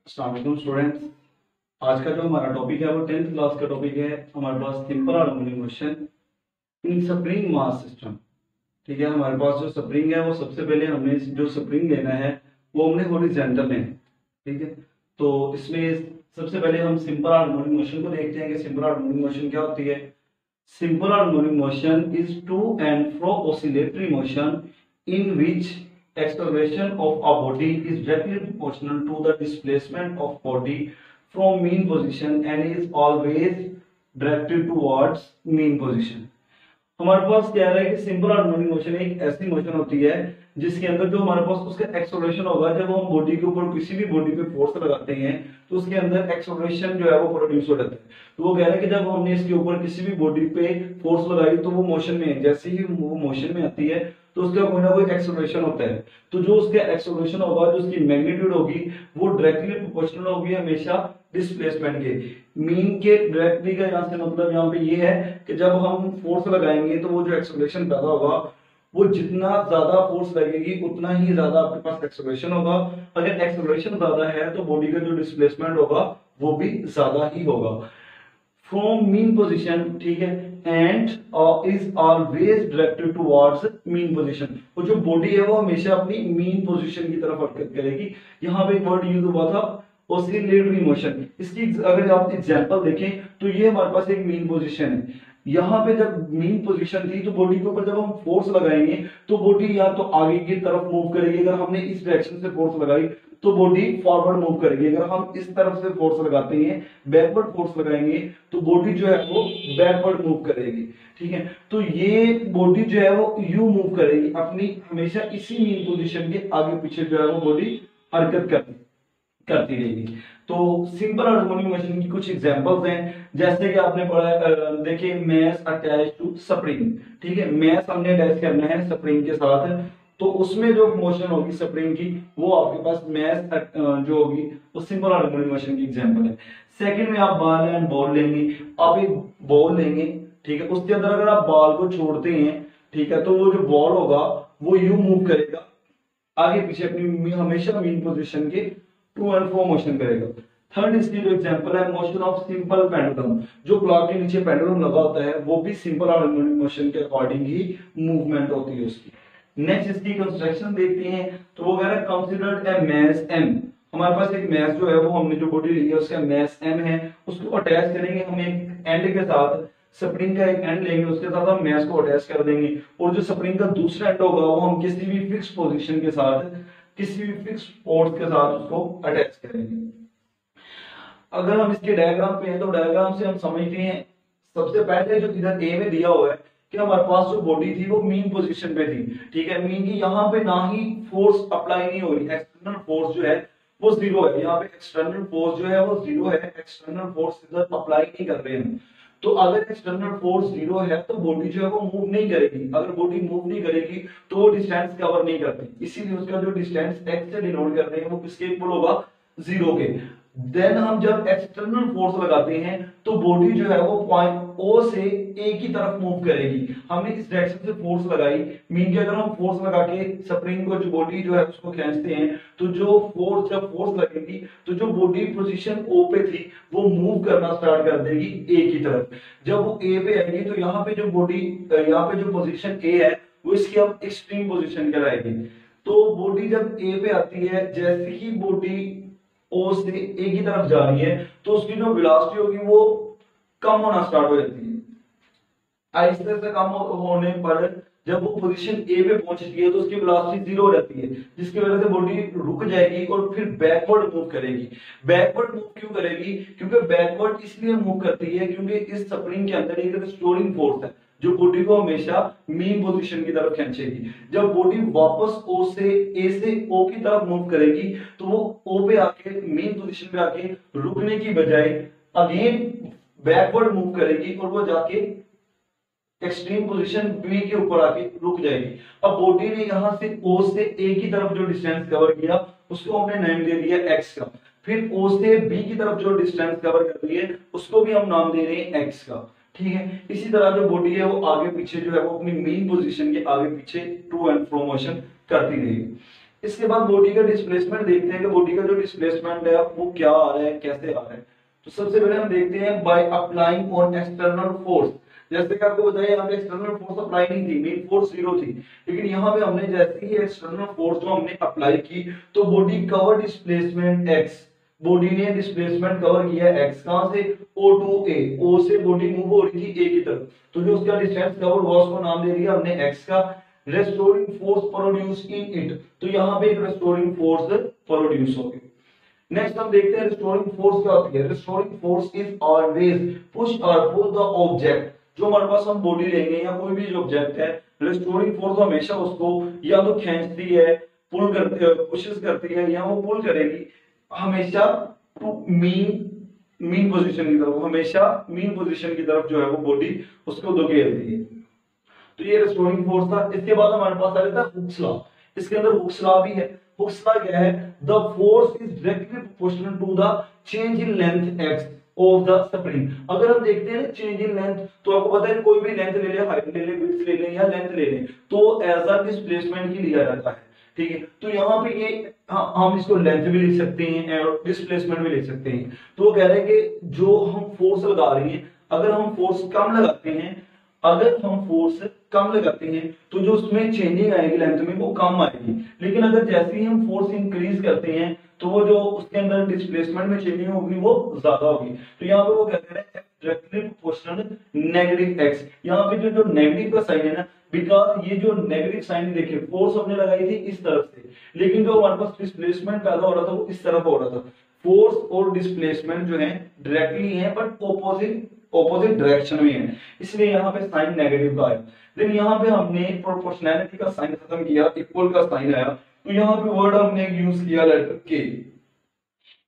अस्सलाम वालेकुम स्टूडेंट्स। आज का जो हमारा टॉपिक है वो 10th क्लास का टॉपिक है। हमारे पास simple harmonic motion in spring mass system. ठीक है, हमारे पास जो स्प्रिंग है वो सबसे पहले हमने जो स्प्रिंग लेना है वो हमने हॉरिजॉन्टल लेना है। ठीक है, तो इसमें सबसे पहले हम सिंपल हार्मोनिक मोशन को देखते हैं कि सिंपल हार्मोनिक मोशन क्या होती है। Simple harmonic motion is to and fro oscillatory motion in which acceleration of a body is directly proportional to the displacement of body from mean position and is always directed towards mean position। हमारे पास क्या है कि simple harmonic motion एक ऐसी motion होती है जिसके अंदर जो हमारे पास उसका एक्सेलरेशन होगा, जब हम बॉडी के ऊपर किसी भी बॉडी पे फोर्स लगाते हैं तो उसके अंदर एक्सेलरेशन जो है वो प्रोड्यूस हो जाता है। तो वो कह रहा है कि जब हमने इसके ऊपर किसी भी बॉडी पे फोर्स लगाई तो वो मोशन में है, जैसे ही वो मोशन में आती है तो उसका कोई ना कोई एक्सेलरेशन होता है। तो जो उसका एक्सेलरेशन होगा, जो उसकी मैग्नीट्यूड होगी, वो डायरेक्टली प्रोपोर्शनल होगी हमेशा डिस्प्लेसमेंट के। मीन के डायरेक्टली का यहाँ से मतलब यहाँ पे ये है कि जब हम फोर्स लगाएंगे तो वो जो एक्सेलरेशन पैदा होगा वो जितना ज्यादा फोर्स लगेगी उतना ही ज्यादा आपके पास एक्सेलरेशन होगा। अगर एक्सेलरेशन ज्यादा है तो बॉडी का जो डिस्प्लेसमेंट होगा वो भी ज्यादा ही होगा। फ्रॉम मीन पोजीशन, ठीक है, and is always directed towards mean position. वो जो बॉडी है वो हमेशा अपनी मीन पोजीशन की तरफ हरकत करेगी। यहाँ पे एक वर्ड यूज हुआ था ऑसिलेटरी मोशन। इसकी अगर आप एग्जांपल देखें तो ये हमारे पास एक मीन पोजीशन है। यहाँ पे जब मीन पोजीशन थी तो बॉडी के ऊपर जब हम फोर्स लगाएंगे तो बॉडी या तो आगे की तरफ मूव करेगी, अगर हमने इस डायरेक्शन से फोर्स लगाई तो बॉडी फॉरवर्ड मूव करेगी। अगर हम इस तरफ से फोर्स लगाते हैं, बैकवर्ड फोर्स लगाएंगे, तो बॉडी जो है वो बैकवर्ड मूव करेगी। ठीक है, तो ये बॉडी जो है वो यू मूव करेगी अपनी, हमेशा इसी मीन पोजीशन के आगे पीछे जो है वो बॉडी हरकत करती रहेगी। तो सिंपल हार्मोनिक मोशन की कुछ एग्जांपल्स हैं, जैसे कि आपने पढ़ा, देखिए मैस अटैच टू स्प्रिंग। ठीक है, मैस हमने अटैच करना है स्प्रिंग के साथ, तो उसमें जो मोशन होगी स्प्रिंग की वो आपके पास मैस जो होगी वो सिंपल हार्मोनिक मोशन की एग्जांपल है। सेकंड में आप बॉल एंड बॉल लेंगे। आप एक बॉल लेंगे, ठीक है, उसके अंदर अगर आप बॉल को छोड़ते हैं, ठीक है, तो वो जो बॉल होगा वो यू मूव करेगा आगे पीछे अपनी हमेशा मीन पोजीशन के टू एंड फ्रो मोशन करेगा। थर्ड इसकी जो एग्जांपल है मोशन ऑफ सिंपल पेंडुलम। जो क्लॉक के नीचे पेंडुलम लगा होता है वो भी सिंपल हार्मोनिक मोशन के अकॉर्डिंग ही मूवमेंट होती है उसकी। नेक्स्ट इसकी कंस्ट्रक्शन देखते हैं, तो वो कह रहा है कंसीडर्ड ए मैस एम। हमारे पास एक मैस जो है वो हमने जो बॉडी ली है उसका मैस एम है, उसको अटैच करेंगे हम एक एंड के साथ। स्प्रिंग का एक एंड लेंगे, उसके साथ हम मैस को अटैच कर देंगे, और जो स्प्रिंग का दूसरा एंड होगा वो हम किसी भी फिक्स पोजीशन के साथ, किसी भी फिक्स फोर्स के साथ उसको अटैच करेंगे। अगर हम इसके डायग्राम पे हैं तो डायग्राम से हम समझते हैं, सबसे पहले जो इधर ए में दिया हुआ है कि हमारे पास जो बॉडी थी वो मीन पोजीशन पे थी। ठीक है, मीन की यहाँ पे ना ही फोर्स अप्लाई नहीं हो रही, एक्सटर्नल फोर्स जो है वो जीरो है। यहाँ पे एक्सटर्नल फोर्स जो है वो जीरो है, एक्सटर्नल फोर्स इधर अप्लाई नहीं कर रहे हैं। तो अगर एक्सटर्नल फोर्स जीरो है तो बॉडी जो है वो मूव नहीं करेगी। अगर बॉडी मूव नहीं करेगी तो वो डिस्टेंस कवर नहीं करती, इसीलिए उसका जो डिस्टेंस एक्स से डिनोट कर रहे हैं वो किसके इक्वल होगा, जीरो के। देन हम जब एक्सटर्नल फोर्स लगाते हैं तो बॉडी जो है वो पॉइंट ओ से ए की तरफ मूव करेगी। हमने इस डायरेक्शन से फोर्स लगाई, मीन के अगर हम फोर्स लगा के स्प्रिंग को जो बॉडी जो है उसको खींचते हैं तो जो फोर्स, जब फोर्स लगेगी तो जो बॉडी पोजीशन ओ पे थी वो मूव करना स्टार्ट कर देगी ए की तरफ। जब वो ए पे आएगी तो यहाँ पे जो बॉडी, यहाँ पे जो पोजीशन ए है वो इसकी हम एक्सट्रीम पोजीशन कहलाएगी। तो बॉडी जब ए पे आती है, जैसे ही बॉडी ओ से ए की तरफ जा रही है तो उसकी जो वेलोसिटी होगी वो कम होना स्टार्ट हो जाती है। आहिस्ते से कम होने पर जब वो पोजीशन ए पे पहुंचती है तो उसकी वेलोसिटी जीरो हो जाती है, जिसकी वजह से बॉडी रुक जाएगी और फिर बैकवर्ड मूव करेगी। बैकवर्ड मूव क्यों करेगी? क्योंकि बैकवर्ड इसलिए मूव करती है क्योंकि इस स्प्रिंग के अंदर एक रिस्टोरिंग फोर्स है जो बॉडी को हमेशा मीन पोजीशन की तरफ खींचेगी। जब बॉडी वापस ओ से ए से ओ की तरफ मूव करेगी तो वो ओ पे आके मीन पोजीशन पे आके रुकने की बजाय अगेन बैकवर्ड मूव करेगी और वो जाके एक्सट्रीम पोजीशन बी के ऊपर आके रुक जाएगी। अब बॉडी ने यहां से ओ से ए की तरफ जो डिस्टेंस कवर किया उसको हमने नाम दे दिया एक्स का। फिर ओ से बी की तरफ जो डिस्टेंस कवर कर रही है उसको भी हम नाम दे रहे हैं एक्स का। ठीक है, इसी तरह जो बॉडी है वो आगे पीछे जो है वो अपनी मेन पोजीशन के आगे पीछे टू एंड फ्रो मोशन करती रहेगी। इसके बाद बॉडी का डिस्प्लेसमेंट देखते हैं कि बॉडी का जो डिस्प्लेसमेंट है वो क्या आ रहा है, कैसे आ रहा है। तो सबसे पहले हम देखते हैं by applying on external force. जैसे कि आपको बताया यहाँ पे एक्सटर्नल फोर्स अप्लाई नहीं थी, मेन फोर्स 0 थी, लेकिन यहाँ पे हमने जैसे ही एक्सटर्नल फोर्स जो हमने अप्लाई की तो body cover displacement x, body ने डिस्प्लेसमेंट कवर किया x, कहां से, O टू A, O से बॉडी मूव हो रही थी A की तरफ, तो जो उसका डिस्टेंस कवर हुआ उसको नाम दे दिया हमने x का। Restoring force produce in it, तो यहाँ पे एक रेस्टोरिंग फोर्स प्रोड्यूस हो गई। नेक्स्ट हम देखते हैं रेस्टोरिंग फोर्स क्या होती है। Restoring force is always push और पुल द ऑब्जेक्ट, जो हमारे पास हम बॉडी लेंगे या कोई भी जो ऑब्जेक्ट है, रेस्टोरिंग फोर्स हमेशा उसको या तो खींचती है, पुल करती है, पुशेस करती है, या वो पुल करेगी हमेशा टू मीन पोजीशन की तरफ, हमेशा मीन पोजीशन की तरफ जो है वो बॉडी उसको धकेलती है। तो ये रेस्टोरिंग फोर्स था। इसके बाद हमारे पास आ जाता है हुक्स लॉ। इसके अंदर हुक्स लॉ भी है। हुक्स लॉ क्या है, the force is directly proportional to the change in length x of the spring. अगर हम देखते हैं चेंज इन लेंथ, तो आपको पता है कोई भी लेंथ ले ले, हाइट ले ले, विड्थ ले ले या लेंथ ले ले, तो एज अ डिस्प्लेसमेंट ही लिया जाता है। ठीक है, तो यहाँ पे ये हम इसको लेंथ भी लिख सकते हैं और डिस्प्लेसमेंट भी लिख सकते हैं। तो वो कह रहे हैं कि जो हम फोर्स लगा रहे हैं, अगर हम फोर्स कम लगाते हैं, अगर हम फोर्स कम लगाते हैं तो जो उसमें चेंजिंग आएगी लेंथ में वो कम आएगी, लेकिन अगर जैसे ही हम फोर्स इंक्रीज करते हैं तो वो जो उसके अंदर डिस्प्लेसमेंट में चेंजिंग होगी वो ज्यादा होगी। तो यहाँ पे वो कहते हैं डायरेक्टली प्रोपोर्शनल नेगेटिव x। यहाँ पे जो नेगेटिव का साइन है ना, बिकॉज ये जो नेगेटिव साइन देखिए, फोर्स हमने लगाई थी इस तरफ से, लेकिन जो हमारे पास डिस्प्लेसमेंट पैदा हो रहा था वो इस तरफ हो रहा था। फोर्स और डिस्प्लेसमेंट जो है डायरेक्टली है बट ऑपोजिट डायरेक्शन में है, इसलिए यहाँ पे साइन नेगेटिव का है। देन यहाँ पे हमने प्रोपोर्शनैलिटी का साइन खत्म किया, इक्वल का साइन आया, तो यहाँ पे वर्ड हमने यूज किया लेटर के।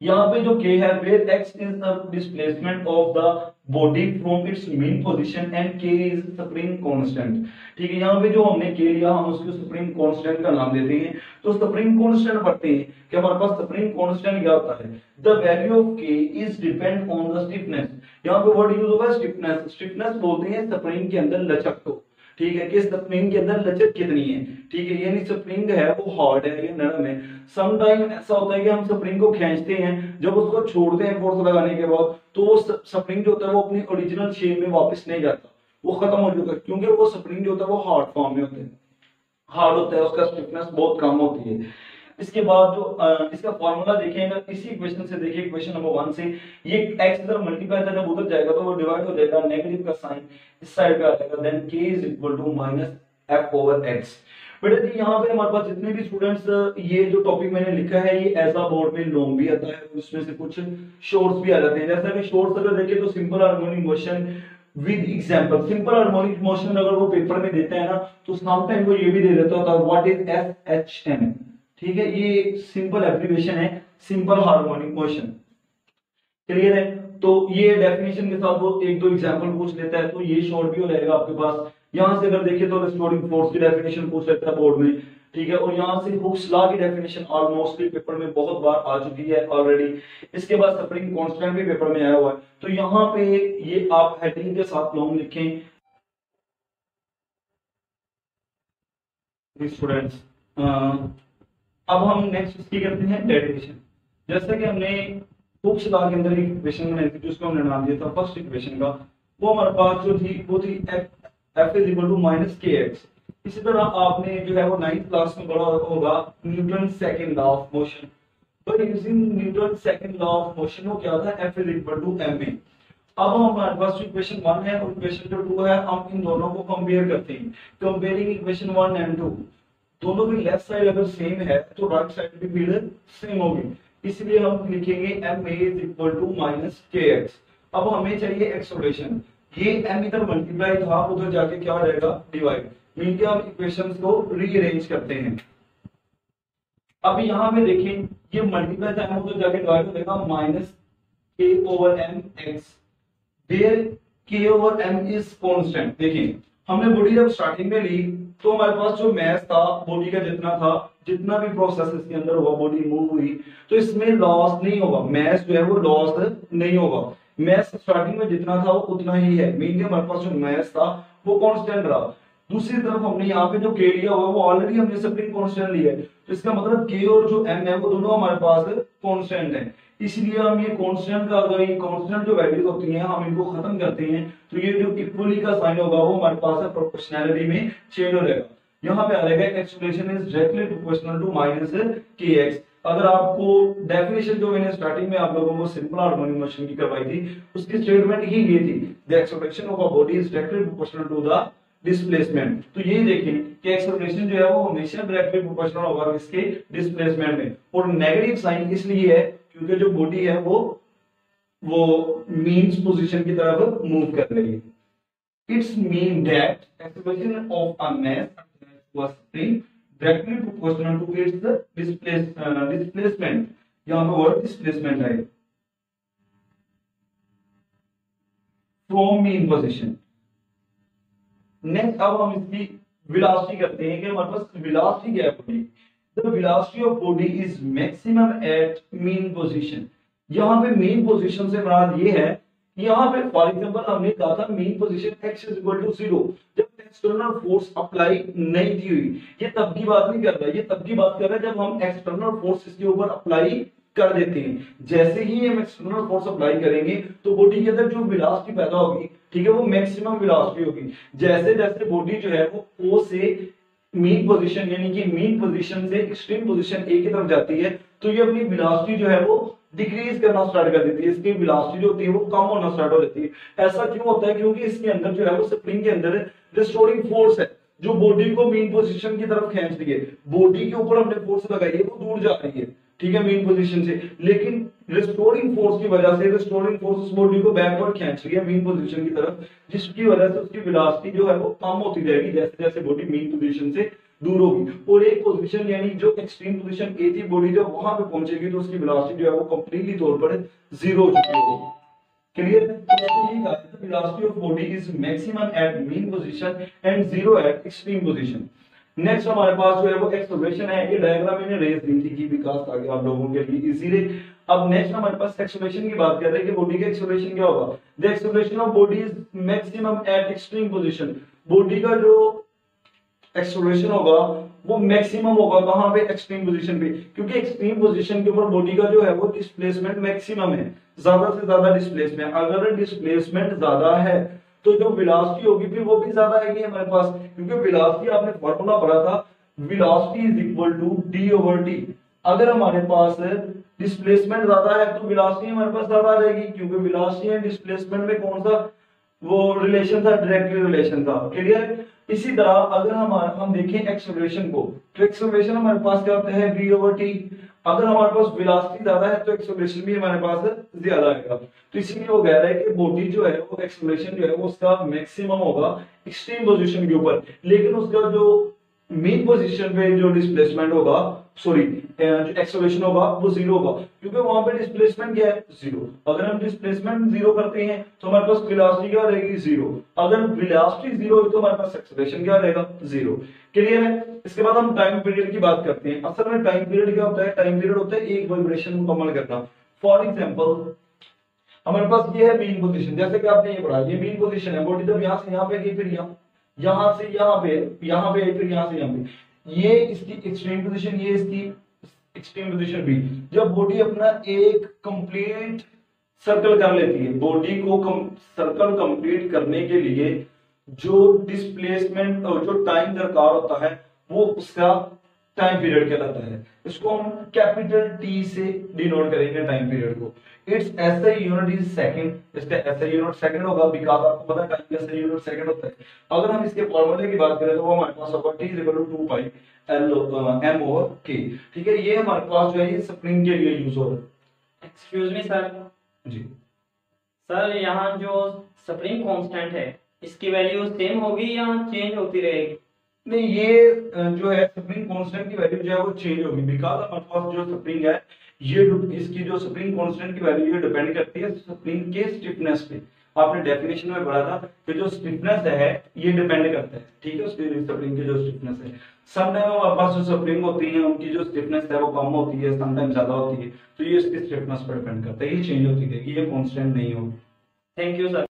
यहाँ पे जो k है, where x is the displacement of the body from its mean position and k is spring constant। ठीक है, यहाँ पे जो हमने k लिया हम उसको स्प्रिंग कांस्टेंट का नाम देते हैं। तो स्प्रिंग कांस्टेंट पढ़ते हैं कि हमारे पास स्प्रिंग कांस्टेंट क्या होता है, the value of k is depend on the stiffness. यहाँ पे वर्ड यूज होगा स्टिफनेस। स्टिफनेस बोलते हैं स्प्रिंग के अंदर लचक को। ठीक है, कि स्प्रिंग के अंदर लचक कितनी है। ठीक है, यानी स्प्रिंग है वो हार्ड है या नरम है। समटाइम ऐसा होता है कि हम स्प्रिंग को खींचते हैं, जब उसको छोड़ते हैं फोर्स लगाने के बाद, तो वो स्प्रिंग जो होता है वो अपनी ओरिजिनल शेप में वापस नहीं जाता, वो खत्म हो चुका है, क्योंकि वो स्प्रिंग जो होता है वो हार्ड फॉर्म में होता है, हार्ड होता है, उसका स्टिफनेस बहुत कम होती है। इसके बाद जो इसका फॉर्मूला देखेंगे, इसी इक्वेशन से देखिए, इक्वेशन नंबर 1 से, ये x इधर मल्टीप्लाई था, जब उधर जाएगा तो वो डिवाइड हो जाएगा, नेगेटिव का साइन इस साइड पे आ जाएगा, then k is equal to minus f over x। बेटा जी यहाँ पे हमारे पास जितने भी स्टूडेंट्स ये जो टॉपिक मैंने लिखा है ये एज अ बोर्ड में लॉन्ग भी आता है, उसमें से कुछ शॉर्ट्स भी आ जाते हैं। जैसा कि शॉर्ट्स अगर देखें तो simple harmonic motion with example, simple harmonic motion अगर वो पेपर में देता है ना, तो समटाइम वो ये भी दे देता होता है व्हाट इज SHM। ठीक है, ये सिंपल एब्रिविएशन है, सिंपल हार्मोनिक मोशन। क्लियर है, तो ये डेफिनेशन के साथ वो एक दो एग्जांपल पूछ लेता है, तो ये शॉर्ट भी हो जाएगा आपके पास। यहां से अगर देखिए तो रेस्टोरिंग फोर्स की डेफिनेशन पूछ लेता है बोर्ड में। ठीक है, और यहां से हुक्स लॉ की डेफिनेशन ऑलमोस्ट पेपर में बहुत बार आ चुकी है ऑलरेडी। इसके बाद स्प्रिंग कांस्टेंट भी पेपर में आया हुआ है, तो यहाँ पे ये आप हेडिंग के साथ लॉन्ग लिखें स्टूडेंट्स। अब हम नेक्स्ट इसकी करते हैं डेरिवेशन। जैसे कि हमने हुक्स लॉ के अंदर एक इक्वेशन बनाई थी जिसको हमने नाम दिया था फर्स्ट इक्वेशन का, वो हमारे पास जो थी वो थी f is equal to minus kx। इसी तरह आपने जो है वो 9th क्लास में पढ़ा होगा Newton second law of motion. तो using Newton second law of motion वो क्या था, f is equal to ma। अब हमारे पास जो इक्वेशन 1 है और इक्वेशन जो 2 है, हम इन दोनों को कंपेयर करते हैं। कंपेयरिंग इक्वेशन 1 एंड 2, दोनों की लेफ्ट साइड अगर सेम है तो राइट साइड भी फील्ड सेम होगी, इसलिए हम लिखेंगे ma is equal to minus kx। अब हमें चाहिए एक्सोलेशन, ये m इधर मल्टीप्लाई था, उधर जाके क्या हो जाएगा, डिवाइड, मिलके हम इक्वेशंस को रीअरेंज करते हैं। अब यहाँ पे देखें, ये मल्टीप्लाई था, उधर जाके डिवाइड हो जाएगा, minus k over m x, where k over m is constant. देखिए हमने बॉडी जब स्टार्टिंग में ली तो हमारे पास जो मैथ था बॉडी का जितना था, जितना भी प्रोसेस इसके अंदर हुआ, बॉडी मूव हुई, तो इसमें लॉस नहीं होगा, मैथ जो है वो लॉस नहीं होगा। मैथ स्टार्टिंग में जितना था वो उतना ही है, मीन हमारे पास जो मैथ था वो कांस्टेंट रहा। दूसरी तरफ हमने यहाँ पे जो के लिया हुआ है वो ऑलरेडी हमने स्प्रिंग कांस्टेंट लिया है, तो इसका मतलब के और जो एम है वो दोनों हमारे पास कांस्टेंट है। इसलिए हम ये कांस्टेंट का, अगर ये कांस्टेंट जो वैल्यूज होती हैं हम इनको खत्म करते हैं तो ये जो इक्वली का साइन होगा वो हमारे पास प्रोपोर्शनैलिटी में चेंज हो जाएगा। यहाँ पे आ जाएगा expression is directly proportional to minus K x. अगर आपको डेफिनेशन जो मैंने स्टार्टिंग में आप लोगों को सिंपल हार्मोनिक मोशन की करवाई थी उसकी स्टेटमेंट ही ये थी, the expression of a body is directly proportional to the displacement. तो ये देखिए कि एक्सेलरेशन जो है वो हमेशा डायरेक्टली प्रोपोर्शनल होगा इसके डिस्प्लेसमेंट में, और नेगेटिव साइन इसलिए है क्योंकि जो बॉडी है वो मीन पोजीशन की तरफ मूव कर रही है। It's mean that acceleration of a mass was spring directly proportional to its displacement। यहाँ पे वर्ड डिस्प्लेसमेंट है फ्रॉम मीन पोजीशन। नेक्स्ट अब हम इसकी वेलोसिटी करते हैं कि हमारे पास वेलोसिटी क्या है। The velocity of body is maximum at mean position. यहाँ पे मीन पोजीशन से मुराद ये है, यहाँ पे फॉर एग्जांपल हमने कहा था mean position x is equal to 0 जब एक्सटर्नल फोर्स अप्लाई नहीं थी हुई। ये तब की बात नहीं कर रहा है, ये तब की बात कर रहा है जब हम एक्सटर्नल फोर्स इसके ऊपर अप्लाई कर देते हैं। जैसे ही हम एक्सटर्नल फोर्स अप्लाई करेंगे तो बॉडी के अंदर जो वेलोसिटी पैदा होगी, ठीक है, वो मैक्सिमम वेलोसिटी होगी। जैसे जैसे बॉडी जो है वो O से मीन पोजीशन यानी कि मीन पोजीशन से एक्सट्रीम पोजीशन A की तरफ जाती है तो ये अपनी वेलोसिटी जो है वो डिक्रीज करना स्टार्ट कर देती है, इसकी वेलोसिटी जो होती है वो कम होना स्टार्ट हो जाती है। ऐसा क्यों होता है? क्योंकि इसके अंदर जो है वो स्प्रिंग के अंदर रिस्टोरिंग फोर्स है जो बॉडी को मीन पोजीशन की तरफ खींच रही है। बॉडी के ऊपर हमने फोर्स लगाई है वो दूर जा रही है, ठीक है, मीन पोजीशन से, लेकिन रिस्टोरिंग फोर्स की वजह से रिस्टोरिंग फोर्स उस बॉडी को बैकवर्ड खींच रही है मीन पोजीशन की तरफ, जिसकी वजह से उसकी वेलोसिटी जो है वो कम होती जाएगी जैसे जैसे बॉडी मीन पोजीशन से दूर होगी। और एक पोजीशन यानी जो एक्सट्रीम पोजीशन ए थी बॉडी जब वहां पे पहुंचेगी तो उसकी वेलोसिटी जो है वो कंप्लीटली तौर पर जीरो हो चुकी होगी। क्लियर? तो velocity of body is maximum at mean position and zero at extreme position. Next हमारे पास जो है वो एक्सेलरेशन है। ये डायग्राम मैंने रेस दी थी कि विकास आगे आप लोगों के लिए इजी रहे। अब नेक्स्ट हमारे पास एक्सेलरेशन की बात कर रहे हैं कि बॉडी का एक्सेलरेशन क्या होगा। The acceleration of body is maximum eight extreme position. Body का जो एक्सेलरेशन होगा वो मैक्सिमम होगा कहां पे? एक्सट्रीम पोजीशन पे, क्योंकि एक्सट्रीम पोजीशन के ऊपर बॉडी का जो है वो डिस्प्लेसमेंट मैक्सिमम है, ज्यादा से ज्यादा डिस्प्लेसमेंट। अगर डिस्प्लेसमेंट ज्यादा है तो जो वेलोसिटी होगी फिर वो भी ज्यादा आएगी हमारे पास, क्योंकि वेलोसिटी आपने फॉर्मूला पढ़ा था, velocity is equal to d/t। अगर हमारे पास डिस्प्लेसमेंट ज्यादा है तो वेलोसिटी हमारे पास ज्यादा आ जाएगी, क्योंकि वेलोसिटी एंड डिस्प्लेसमेंट में कौन सा वो रिलेशन था? डायरेक्टली रिलेशन था। क्लियर? इसी तरह अगर हम देखें एक्सेलरेशन को, तो एक्सेलरेशन हमारे पास क्या होता है? v/t। अगर हमारे पास वेलोसिटी ज्यादा है तो एक्सेलरेशन भी हमारे पास ज्यादा आएगा। तो इसीलिए वो कह रहा है कि बॉडी जो है वो एक्सेलरेशन जो है वो उसका मैक्सिमम होगा एक्सट्रीम पोजीशन के ऊपर, लेकिन उसका जो मेन पोजीशन पे जो डिस्प्लेसमेंट होगा, सॉरी जो एक्सेलरेशन होगा वो जीरो होगा, क्योंकि वहां पे डिस्प्लेसमेंट क्या है? जीरो। अगर हम डिस्प्लेसमेंट जीरो करते हैं तो हमारे पास वेलोसिटी क्या रहेगी? जीरो। अगर वेलोसिटी जीरो है तो हमारे पास एक्सेलरेशन क्या रहेगा? जीरो। क्लियर है? इसके बाद हम टाइम पीरियड की बात करते हैं। असल में टाइम पीरियड क्या होता है? टाइम पीरियड होता है एक वाइब्रेशन मुकम्मल करना। फॉर एग्जांपल हमारे पास ये है मीन पोजीशन, जैसे कि आपने ये पढ़ा, ये मीन पोजीशन है, बॉडी जब यहाँ से यहाँ पे गई, फिर यहाँ से यहाँ पे, फिर यहाँ से यहाँ पे, ये इसकी एक्सट्रीम पोजीशन, ये इसकी एक्सट्रीम पोजीशन भी। जब बॉडी अपना एक कंप्लीट सर्कल कर लेती है, बॉडी को सर्कल कंप्लीट करने के लिए जो डिस्प्लेसमेंट और जो टाइम दरकार होता है वो उसका टाइम पीरियड कहलाता है। इसको हम कैपिटल टी से डिनोट करेंगे टाइम पीरियड को। It's SI unit is second. इसका एसआई यूनिट सेकंड होगा, बिकॉज़ आपको पता है टाइम का एसआई यूनिट सेकंड होता है। अगर हम इसके फार्मूले की बात करें तो वो हमारे पास होगा t 2 पाई m/k। ठीक है, ये हमारे पास जो है ये स्प्रिंग के लिए यूज हो रहा है। Excuse me sir. जी सर, यहाँ जो स्प्रिंग कांस्टेंट है इसकी वैल्यू सेम होगी या चेंज होती रहेगी? नहीं, ये जो है स्प्रिंग कांस्टेंट की वैल्यू जो है वो चेंज होगी, बिकॉज़ हमारे पास जो स्प्रिंग है ये इसकी जो स्प्रिंग कांस्टेंट की वैल्यू ये डिपेंड करती है स्प्रिंग के स्टिफनेस पे। आपने डेफिनेशन में पढ़ा था कि जो स्टिफनेस है ये डिपेंड करता है, ठीक है, उसकी स्प्रिंग की जो स्टिफनेस है। समटाइम हमारे पास जो स्प्रिंग होती है उनकी जो स्टिफनेस है वो कम होती है, समटाइम ज्यादा होती है, तो ये इसकी स्टिफनेस पर डिपेंड करता है, ये चेंज होती है, ये कांस्टेंट नहीं होगी। Thank you sir.